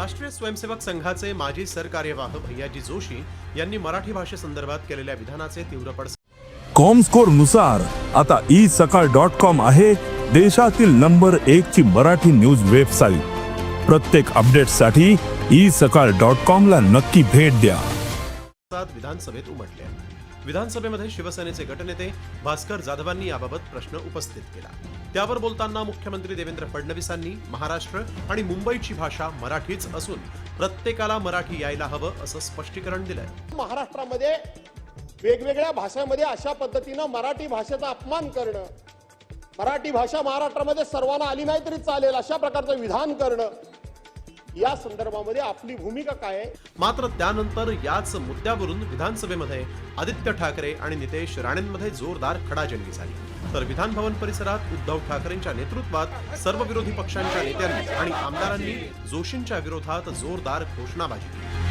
राष्ट्रीय स्वयंसेवक संघाचे माजी सरकार्यवाह भैयाजी जोशी यांनी मराठी भाषेसंदर्भात केलेल्या विधानाचे तीव्र पडसाद कॉमस्कोर नुसार आता isakal.com आहे देशातील नंबर 1 ची मराठी न्यूज वेबसाईट। प्रत्येक अपडेटसाठी isakal.com ला नक्की भेट द्या। विधानसभेत उमटले। विधानसभेमध्ये शिवसेनेचे गटनेते भास्कर जाधवांनी याबाबत प्रश्न उपस्थित केला। त्यावर बोलताना मुख्यमंत्री देवेंद्र फडणवीसांनी महाराष्ट्र आणि मुंबईची भाषा मराठीच असून प्रत्येकाला मराठी यायला हवं असं स्पष्टीकरण दिलंय। महाराष्ट्रामध्ये वेगवेगळ्या भाषांमध्ये अशा पद्धतीने मराठी भाषेचा अपमान करणं, मराठी भाषा महाराष्ट्रामध्ये सर्वांना आली नाही तरी चालेल अशा प्रकारचं विधान करणं, या संदर्भामध्ये आपली भूमिका काय आहे। मात्र त्यानंतर याच मुद्द्यावरून विधानसभेमध्ये आदित्य ठाकरे आणि नितेश राणेंमध्ये जोरदार खडाजंगी झाली। तर विधान भवन परिसरात उद्धव ठाकरेंच्या नेतृत्वात सर्व विरोधी पक्षांच्या नेत्यांनी आणि आमदारांनी जोशींच्या विरोधात जोरदार घोषणाबाजी केली।